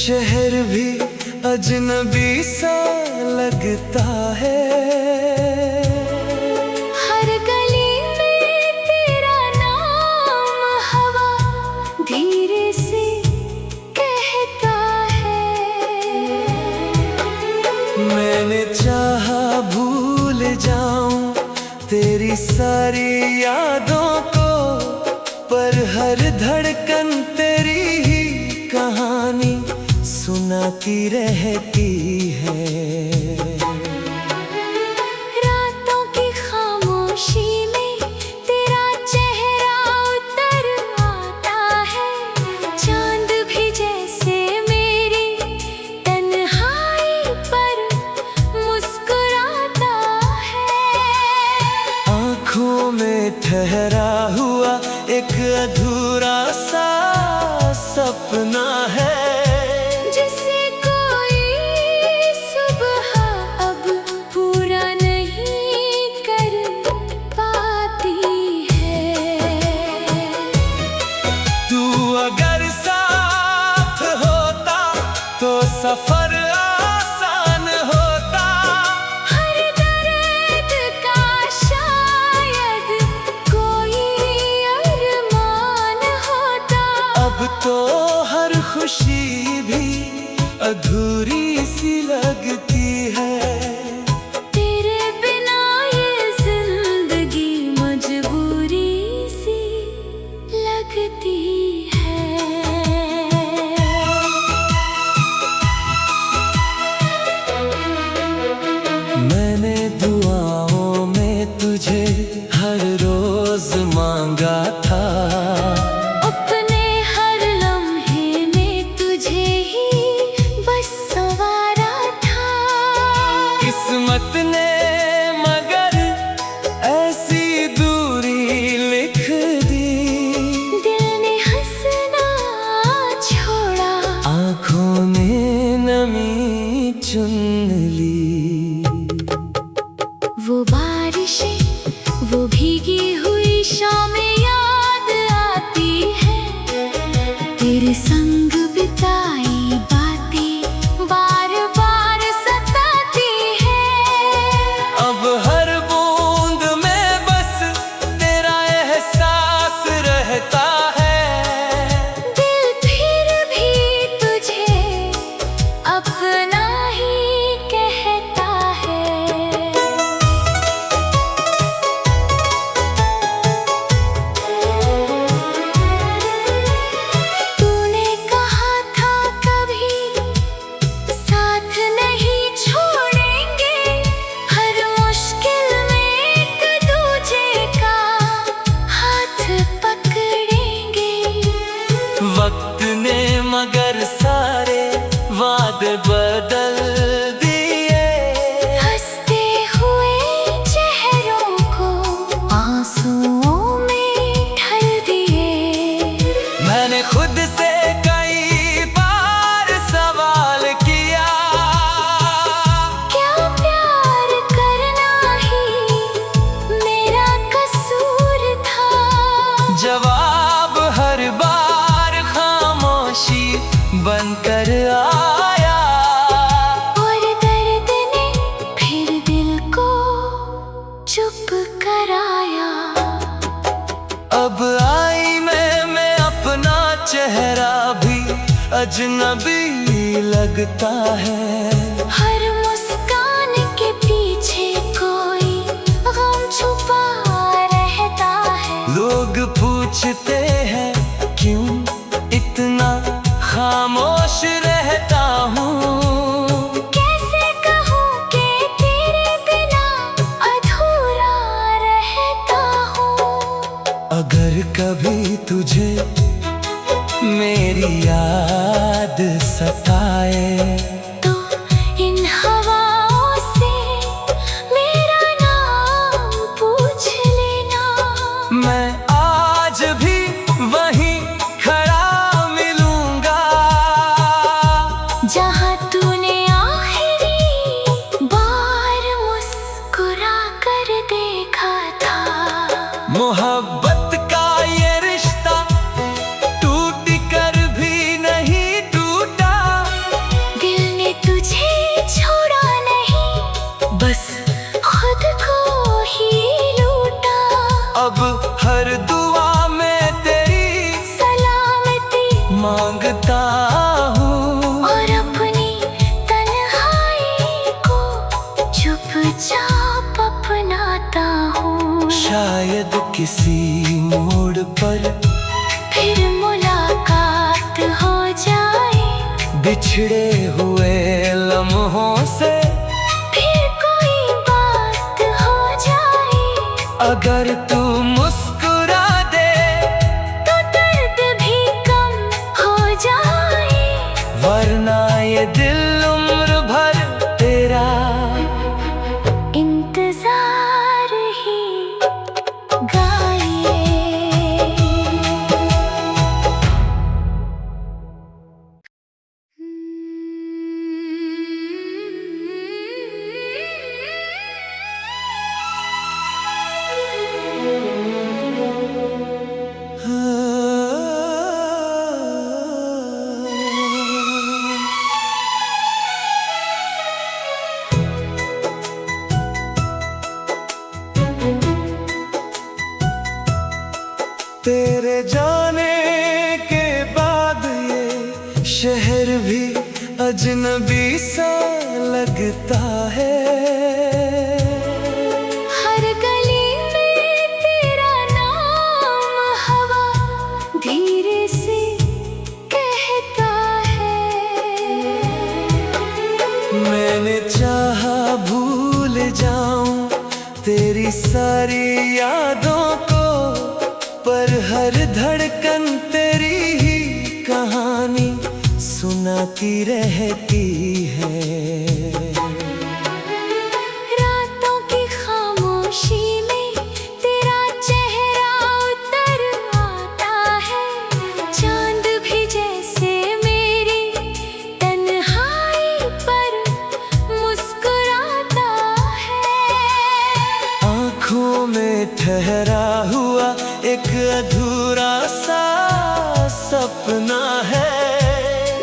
शहर भी अजनबी सा लगता है। हर गली में तेरा नाम हवा धीरे से कहता है। मैंने चाहा भूल जाऊं तेरी सारी यादों को, पर हर धड़कन तेरी ही कहानी सुनाती रहती है। रातों की खामोशी में तेरा चेहरा उतर आता है। चांद भी जैसे मेरी तन्हाई पर मुस्कुराता है। आँखों में ठहरा हुआ एक अधूरा सा सपना है, जिसे कोई सुबह अब पूरा नहीं कर पाती है। तू अगर साथ होता तो सफर आसान होता। हर दर्द का शायद कोई अरमान होता। अब तो हर खुशी भी अधूरी सी लगती है। तेरे बिना ये जिंदगी मजबूरी सी लगती है। मैंने दुआओं में तुझे हर रोज मांगा था। अपने हर लम्हे में तुझे ही बस संवारा था। किस्मत ने मगर ऐसी दूरी लिख दी। दिल ने हंसना छोड़ा, आँखों ने नमी चुन ली। वो बारिशें, वो भीगी हुई शामें याद आती है। तेरे संग बिताई बातें बार बार सताती है। अब हर बूंद में बस तेरा एहसास रहता है। दिल फिर भी तुझे अपना ही कहता है। तूने कहा था कभी साथ नहीं छोड़ेंगे। हर मुश्किल में एक दूजे का हाथ पकड़ेंगे। वक्त ने मगर सारे वादे बदल दिए। हंसते हुए चेहरों को आंसुओं में ढल दिए। मैंने खुद से कई बार सवाल किया, क्या प्यार करना ही मेरा कसूर था। जवाब हर बार खामोशी बनकर आया। और दर्द ने फिर दिल को चुप कराया। अब आई मैं अपना चेहरा भी अजनबी लगता है। हर मुस्कान के पीछे कोई गम छुपा रहता है। लोग पूछते हैं क्यों इतना खामोश रहता हूँ। कैसे कहूँ कि तेरे बिना अधूरा रहता हूँ। अगर कभी तुझे मेरी याद सताए तो इन हवाओं से मेरा नाम पूछ लेना। मैं आज भी वहीं खड़ा मिलूंगा, जहाँ तूने आखिरी बार मुस्कुरा कर देखा था। मोहब्बत का ये रिश्ता टूट कर भी नहीं टूटा। किसी मोड़ पर फिर मुलाकात हो जाए, बिछड़े हुए लम्हों से फिर कोई बात हो जाए। अगर तू मुस्कुरा दे तो दर्द भी कम हो जाए, वरना ये दिल उम्र भर तेरा इंतजार ही गाए। तेरे जाने के बाद ये शहर भी अजनबी सा लगता है। हर गली में तेरा नाम हवा धीरे से कहता है। मैंने चाहा भूल जाऊं तेरी सारी यादों को, पर हर धड़कन तेरी ही कहानी सुनाती रहती है। रातों की खामोशी में तेरा चेहरा उतर आता है। चांद भी जैसे मेरी तन्हाई पर मुस्कुराता है। आँखों में ठहरा हुआ एक अधूरा सा सपना है,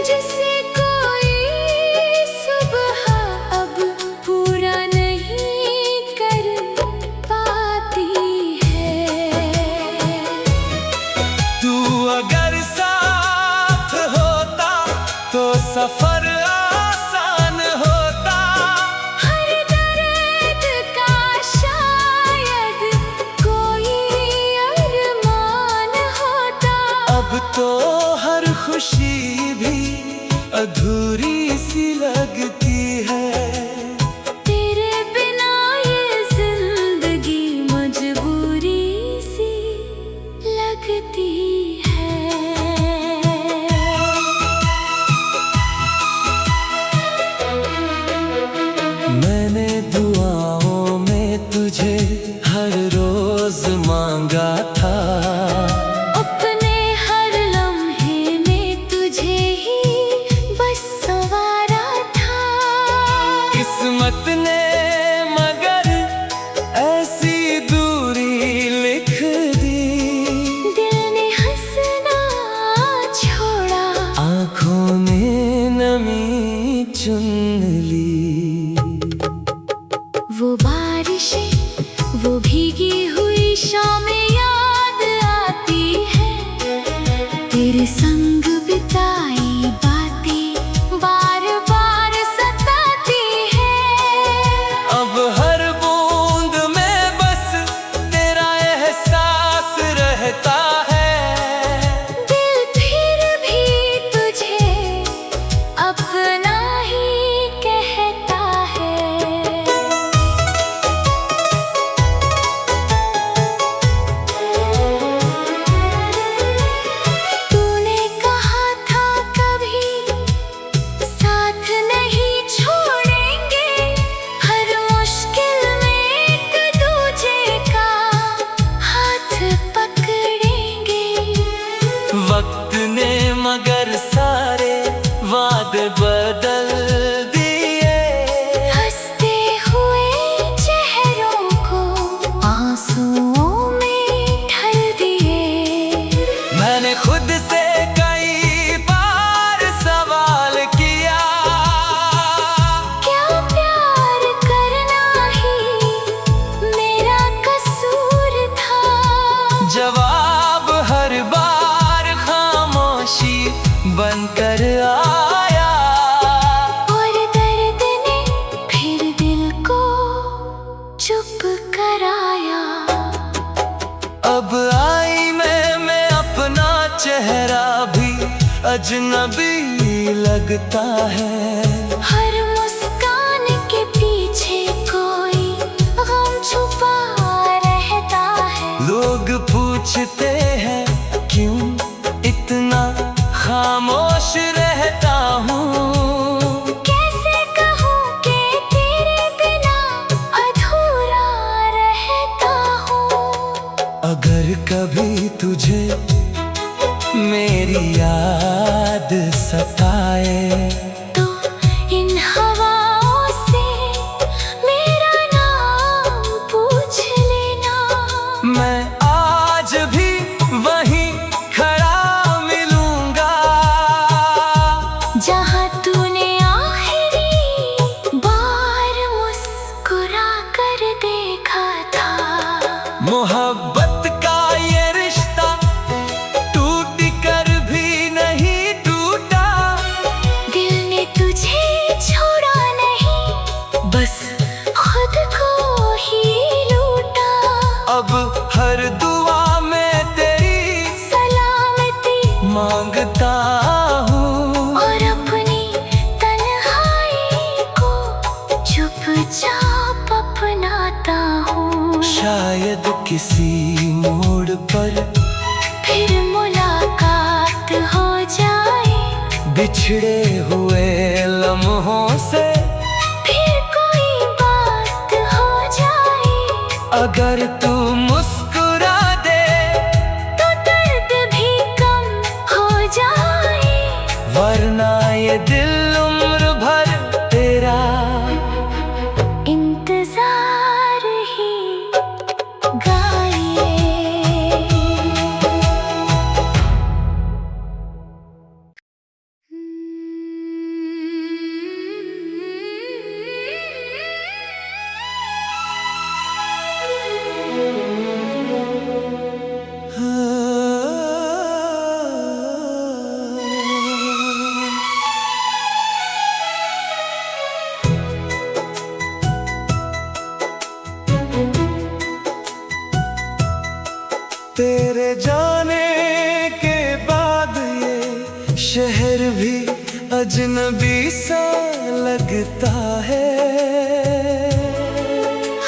जिसे कोई सुबह अब पूरा नहीं कर पाती है। तू अगर साथ होता तो सफर आसान होता। हर दर्द का शायद कोई अरमान होता। अब तो हर खुशी भी अधूरी सी लगती है। तेरे बिना ये जिंदगी मजबूरी सी लगती है। मैंने दुआओं में तुझे हर रोज मांगा था। अपने हर लम्हे में तुझे ही बस संवारा था। किस्मत ने मगर ऐसी दूरी लिख दी। दिल ने हंसना छोड़ा, आँखों ने नमी चुन ली। वो बारिशें, वो भीगी हुई शामें याद आती है। तेरे संग बिताई बातें बार बार सताती है। अब हर बूंद में बस तेरा एहसास रहता है। दिल फिर भी तुझे अपना ही कहता है। तूने कहा था कभी साथ नहीं छोड़ेंगे, हर मुश्किल में एक दूजे का हाथ पकड़ेंगे। वक्त ने मगर सारे वादे बदल दिए। हंसते हुए चेहरों को आंसुओं में ढल दिए। मैंने खुद से कई बार सवाल किया, क्या प्यार करना ही मेरा कसूर था। जवाब हर बार खामोशी बनकर आया। लगता है। हर मुस्कान के पीछे कोई गम छुपा रहता है। लोग पूछते हैं क्यों इतना खामोश रहता हूँ। कैसे कहूँ कि तेरे बिना अधूरा रहता हूँ। अगर कभी तुझे मेरी याद सताए तो इन हवाओं से मेरा नाम पूछ लेना। मैं आज भी वहीं खड़ा मिलूंगा जहाँ तूने आखिरी बार मुस्कुरा कर देखा था। मोहब्बत का ये रिश्ता टूट कर भी नहीं टूटा। दिल ने तुझे छोड़ा नहीं, बस खुद को ही लूटा। अब हर दुआ में तेरी सलामती मांगता हूँ और अपनी तन्हाई को चुपचाप अपनाता हूँ। शायद किसी मोड़ पर फिर मुलाकात हो जाए। बिछड़े हुए लम्हों से फिर कोई बात हो जाए। अगर तू मुस्कुरा दे तो दर्द भी कम हो जाए। वरना ये दिल उम्र भर तेरा इंतजार ही गाए। तेरे जाने के बाद ये शहर भी अजनबी सा लगता है।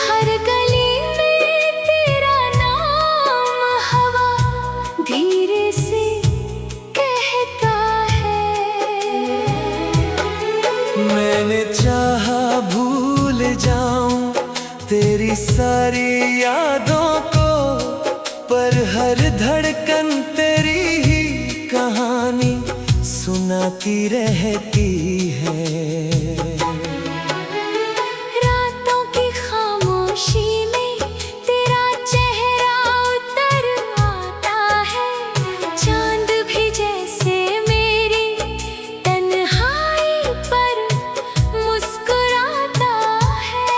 हर गली में तेरा नाम हवा धीरे से कहता है। मैंने चाहा भूल जाऊं तेरी सारी यादों को, पर हर धड़कन तेरी ही कहानी सुनाती रहती है। रातों की खामोशी में तेरा चेहरा उतर आता है। चांद भी जैसे मेरी तन्हाई पर मुस्कुराता है।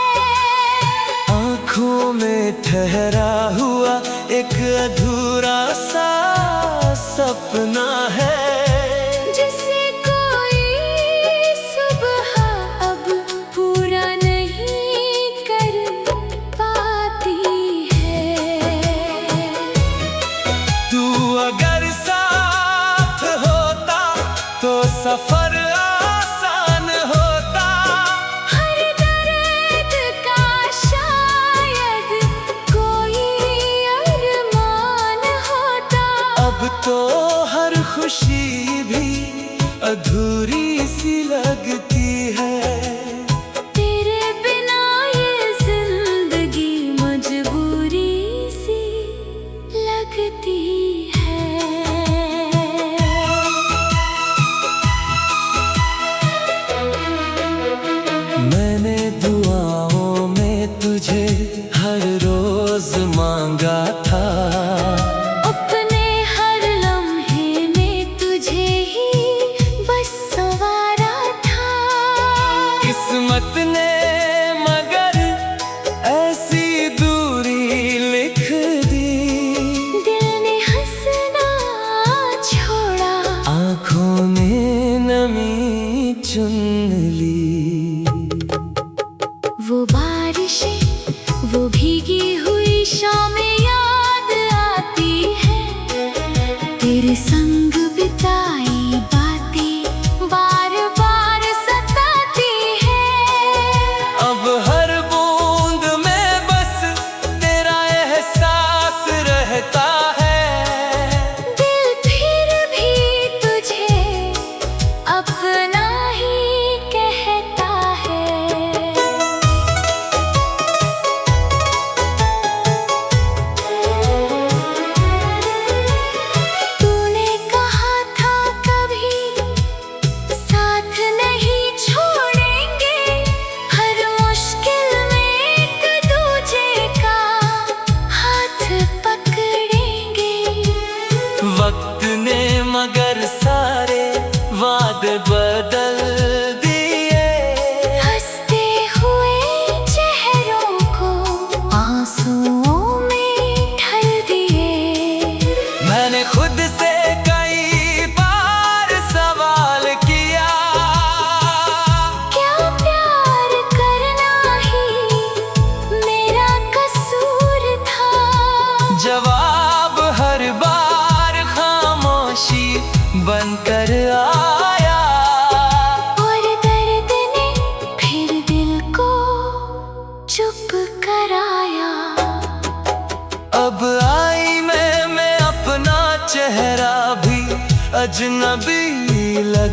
आँखों में ठहरा हुआ एक अधूरा सा सपना है, जिसे कोई सुबह अब पूरा नहीं कर पाती है। तू अगर साथ होता तो सफर आसान होता। हर दर्द का शायद कोई अरमान होता। अब तो हर खुशी भी अधूरी सी लगती है। तेरे बिना ये जिंदगी मजबूरी सी लगती है। मैंने दुआओं में तुझे हर रोज मांगा था। अपने हर लम्हे में तुझे ही बस संवारा था। किस्मत ने मगर ऐसी दूरी लिख दी। दिल ने हंसना छोड़ा, आँखों ने नमी चुन ली। वो बारिशें, वो भीगी हुई शामें याद आती है। तेरे संग बिताई बातें बार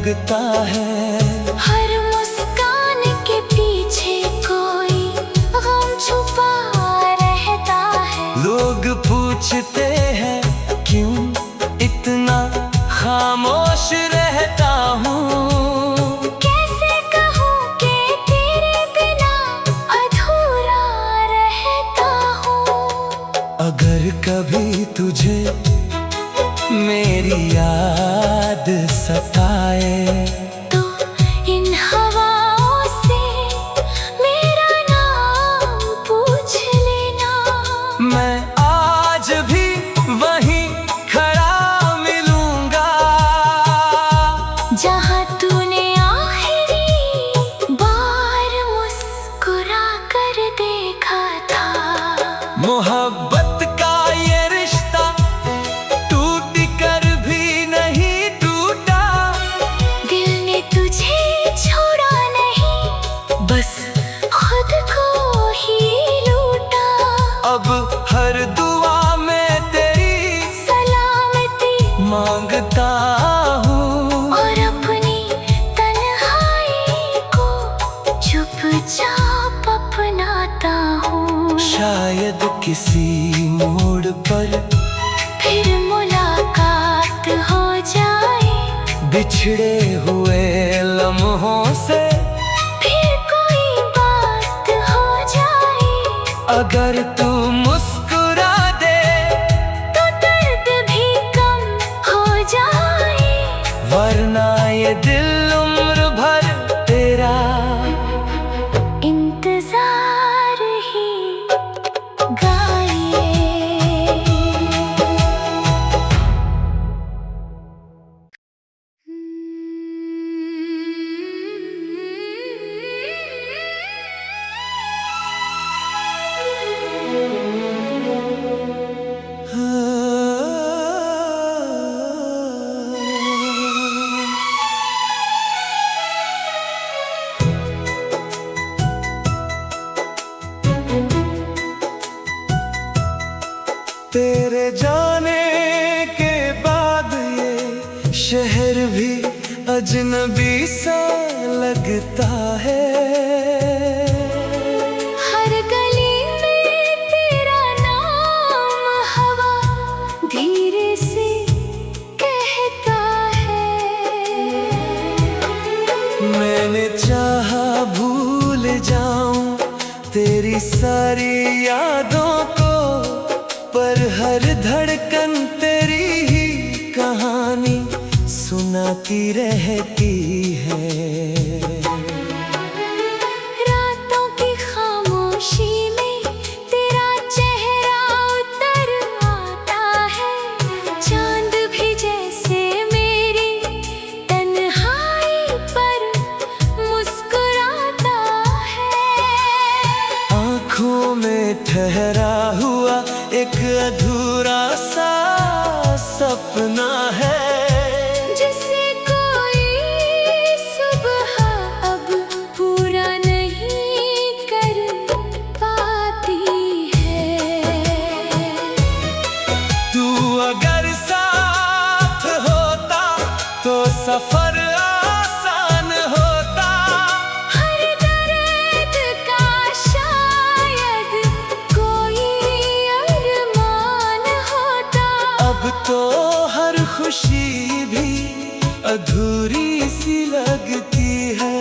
लगता है। हर मुस्कान के पीछे कोई गम छुपा रहता है। लोग पूछते हैं क्यों इतना खामोश रहता हूँ। कैसे कहूँ कि तेरे बिना अधूरा रहता हूँ। अगर कभी तुझे मेरी याद सताए तो इन हवाओं से मेरा नाम पूछ लेना। मैं आज भी वहीं खड़ा मिलूंगा जहाँ तूने आखिरी बार मुस्कुरा कर देखा था। मोहब्बत का ये रिश्ता टूट कर भी नहीं टूटा। दिल ने तुझे छोड़ा नहीं, बस खुद को ही लूटा। अब हर दुआ में तेरी सलामती मांगता हूँ और अपनी तन्हाई को चुपचाप अपनाता हूँ। शायद किसी मोड़ पर फिर मुलाकात हो जाए। बिछड़े हुए लम्हों से फिर कोई बात हो जाए। अगर तू मुस्कुरा दे तो दर्द भी कम हो जाए। वरना ये दिल उम्र भर तेरा इंतजार ही गाए। तेरे जाने के बाद ये शहर भी अजनबी सा लगता है। हर गली में तेरा नाम हवा धीरे से कहता है। मैंने चाहा भूल जाऊं तेरी सारी यादों को, पर हर धड़कन तेरी ही कहानी सुनाती रहती है। रातों की खामोशी में तेरा चेहरा उतर आता है। चांद भी जैसे मेरी तन्हाई पर मुस्कुराता है। आँखों में ठहरा हुआ एक अधूरा सा सपना है, जिसे कोई सुबह अब पूरा नहीं कर पाती है। तू अगर साथ होता तो सफर आसान होता। हर दर्द का शायद कोई अरमान होता। अब तो हर खुशी भी अधूरी सी लगती है।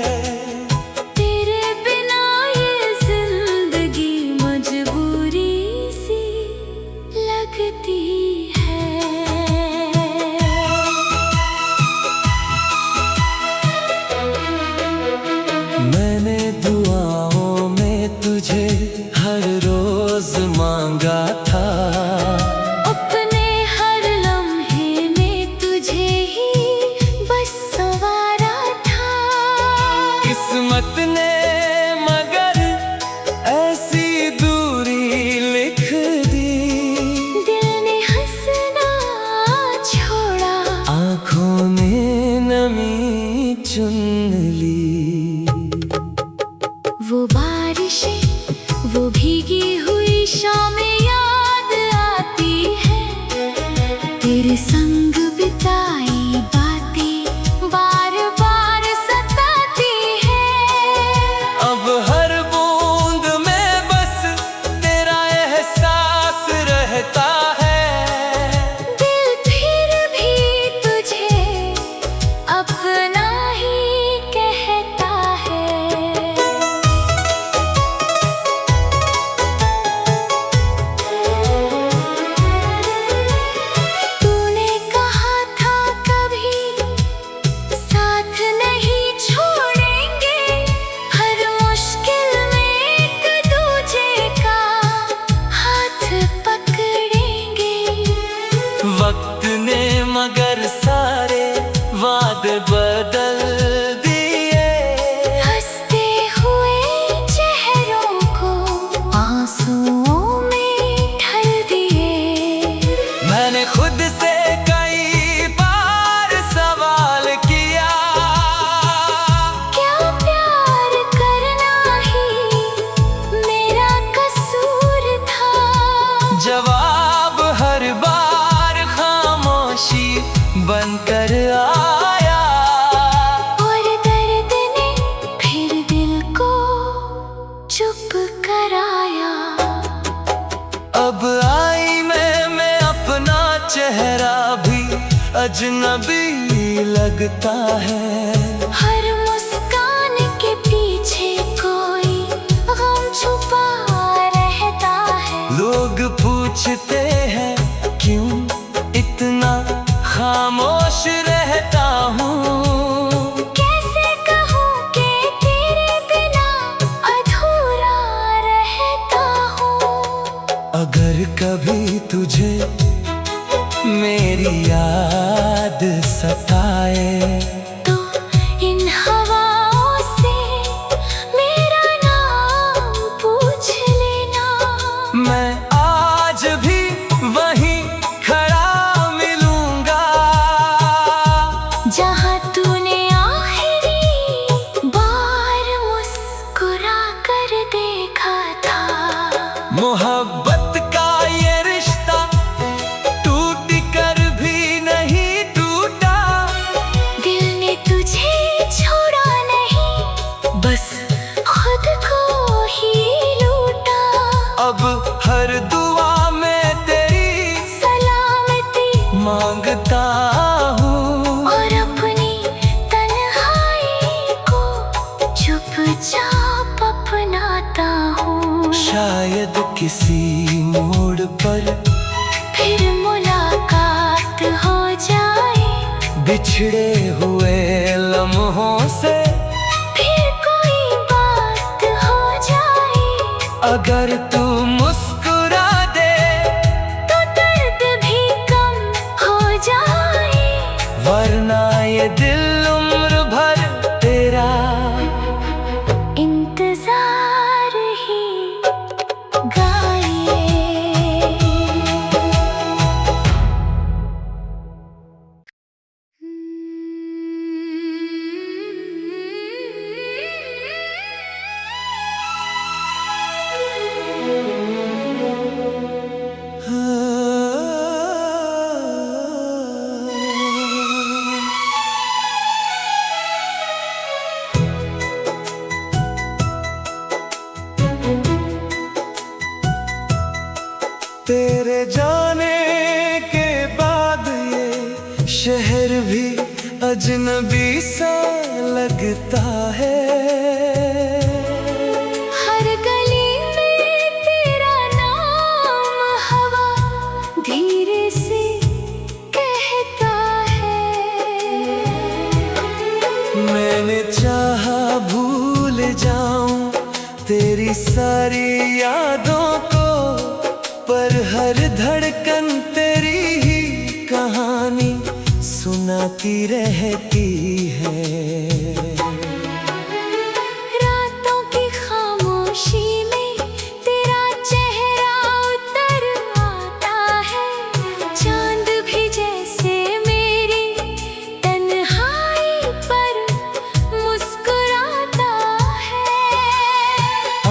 तेरे बिना ये जिंदगी मजबूरी सी लगती है। मैंने दुआओं में तुझे हर रोज मांगा था। अपने हर लम्हे में तुझे ही बस संवारा था। किस्मत ने मगर ऐसी दूरी लिख दी। दिल ने हंसना छोड़ा, आँखों ने नमी चुन ली। वो बारिशें, वो भीगी हुई शामें याद आती है। तेरे संग बिताई बातें बार बार अजनबी लगता है। हर मुस्कान के पीछे कोई गम छुपा रहता है। लोग पूछते हैं क्यों इतना खामोश रहता हूँ। कैसे कहूँ कि तेरे बिना अधूरा रहता हूँ। अगर कभी तुझे मेरी याद सताए तो इन हवाओं से मेरा नाम पूछ लेना। मैं आज भी वहीं खड़ा मिलूंगा जहाँ तूने आखिरी बार मुस्कुरा कर देखा था। मोहब्बत का ये रिश्ता टूट कर भी नहीं टूटा। दिल ने तुझे छोड़ा नहीं, बस खुद को ही लूटा। अब हर दुआ में तेरी सलामती मांगता हूँ और अपनी तन्हाई को चुपचाप अपनाता हूँ। शायद किसी मोड़ पर फिर मुलाकात हो जाए। बिछड़े हुए लम्हों से फिर कोई बात हो जाए। अगर तू मुस्कुरा दे तो दर्द भी कम हो जाए। वरना ये दिल उम्र भर तेरा इंतजार ही गाए। तेरे जाने के बाद ये शहर भी अजनबी सा लगता है। हर गली में तेरा नाम हवा धीरे से कहता है। मैंने चाहा भूल जाऊं तेरी सारी यादों को, पर हर धड़कन तेरी ही कहानी सुनाती रहती है। रातों की खामोशी में तेरा चेहरा उतर आता है। चांद भी जैसे मेरी तन्हाई पर मुस्कुराता है।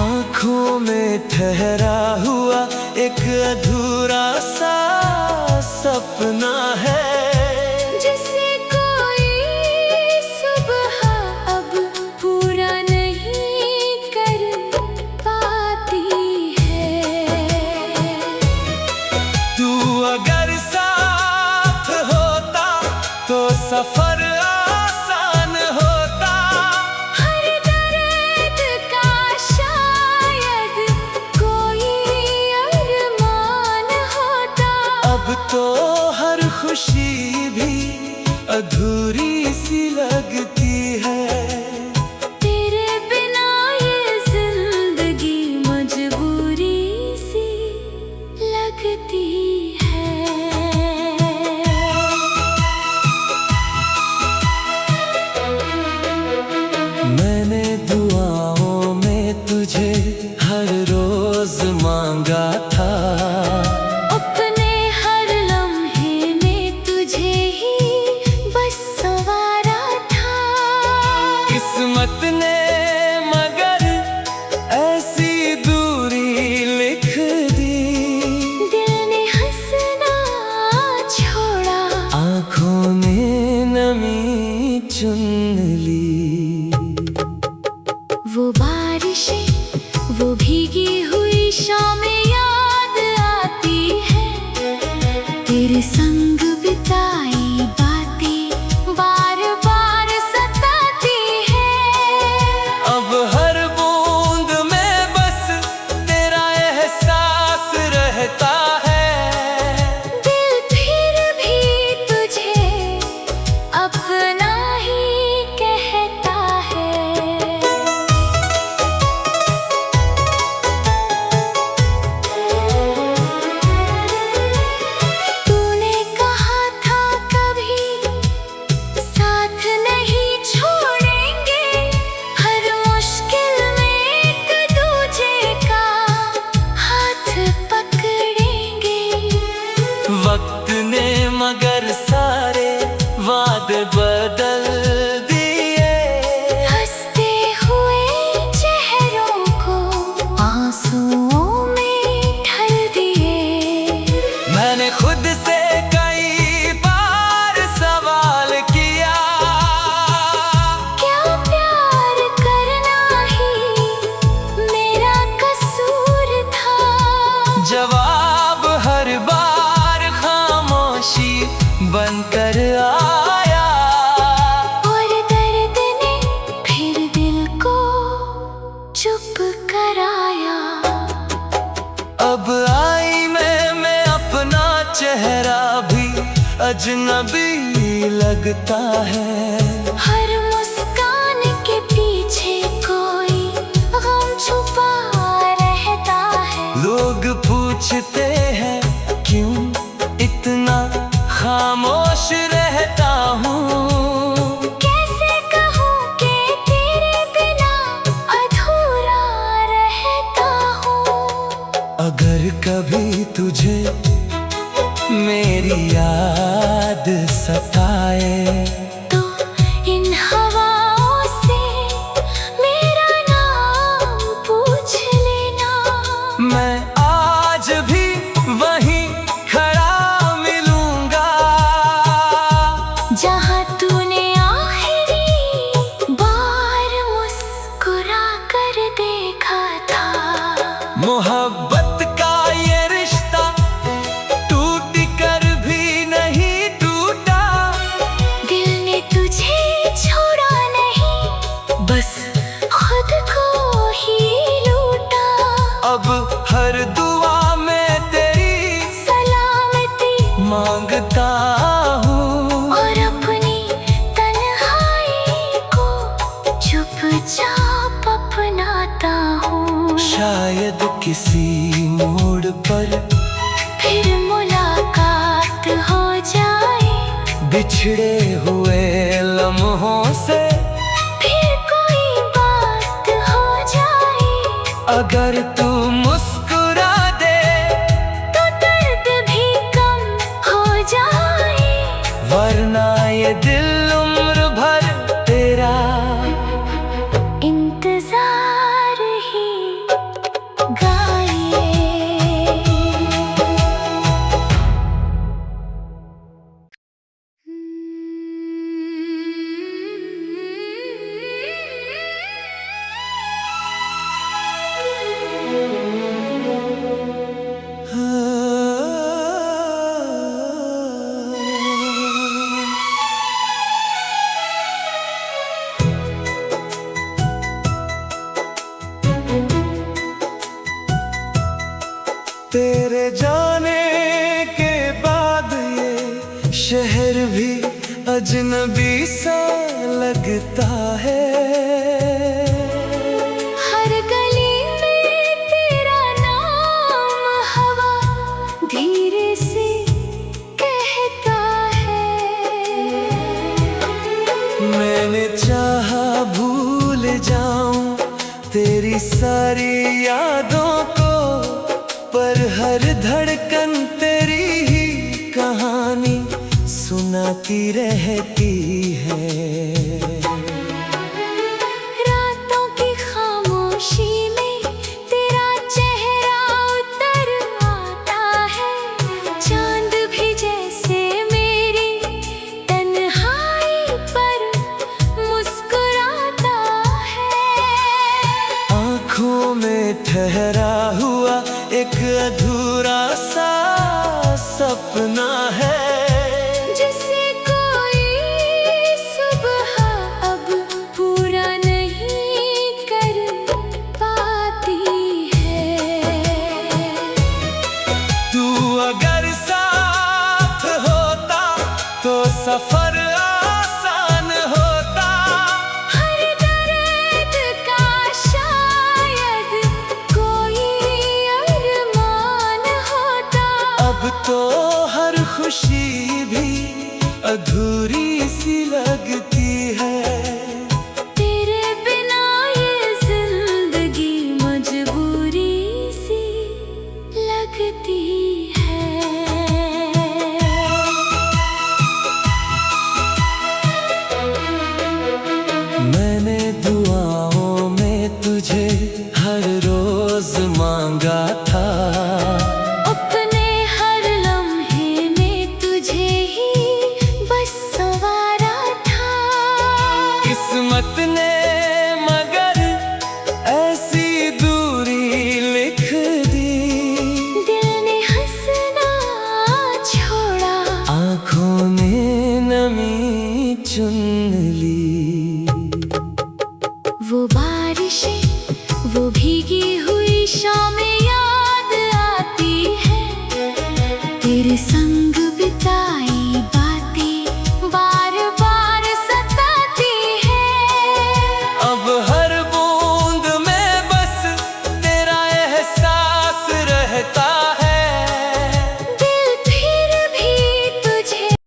आँखों में ठहरा हुआ एक अधूरा सा सपना है, जिसे कोई सुबह अब पूरा नहीं कर पाती है। तू अगर साथ होता तो सफर आसान होता। हर दर्द का शायद कोई अरमान होता। अब तो हर खुशी भी अधूरी सी लगती है। तेरे बिना ये जिंदगी मजबूरी सी लगती है। मैंने दुआओं में तुझे हर रोज मांगा था। अपने हर लम्हे में तुझे ही बस संवारा था। किस्मत ने मगर ऐसी दूरी लिख दी। दिल ने हंसना छोड़ा, आँखों ने नमी चुन ली। अजनबी लगता है। हर मुस्कान के पीछे कोई गम छुपा रहता है। लोग पूछते हैं क्यों इतना खामोश रहता हूँ। कैसे कहूँ कि तेरे बिना अधूरा रहता हूँ। अगर कभी तुझे मेरी याद सताए तो इन हवाओं से मेरा नाम पूछ लेना। मैं आज भी वहीं खड़ा मिलूंगा जहाँ तूने आखिरी बार मुस्कुरा कर देखा था। मोहब्बत का ये रिश्ता टूट कर भी नहीं टूटा। दिल ने तुझे छोड़ा नहीं, बस खुद को ही लूटा। अब हर दुआ में तेरी सलामती मांगता हूँ और अपनी तन्हाई को चुपचाप अपनाता हूँ। शायद किसी मोड़ पर फिर मुलाकात हो जाए। बिछड़े हुए लम्हों से फिर कोई बात हो जाए। अगर तू मुस्कुरा दे तो दर्द भी कम हो जाए। वरना ये दिल उम्र भर तेरा इंतजार ही गाए। तेरे जाने के बाद ये शहर भी अजनबी सा लगता है। हर गली में तेरा नाम हवा धीरे से कहता है। मैंने चाहा भूल जाऊं तेरी सारी यादों को, पर हर धड़कन तेरी ही कहानी सुनाती रहती है। रातों की खामोशी में तेरा चेहरा उतर आता है। चांद भी जैसे मेरी तन्हाई पर मुस्कुराता है। आँखों में ठहरा हुआ एक अधूरा सा सपना है, जिसे कोई सुबह अब पूरा नहीं कर पाती है। तू अगर साथ होता तो सफर आसान होता। हर दर्द का शायद कोई अरमान होता। अब तो हर खुशी भी अधूरी सी लगती है। तेरे बिना ये जिंदगी मजबूरी सी लगती है। मैंने दुआओं में तुझे हर रोज मांगा था। अपने हर लम्हे में तुझे ही बस संवारा था। किस्मत ने मगर ऐसी दूरी लिख दी। दिल ने हंसना छोड़ा, आँखों ने नमी चुन ली। वो बारिशें, वो भीगी हुई शामें याद आती है। तेरे साथ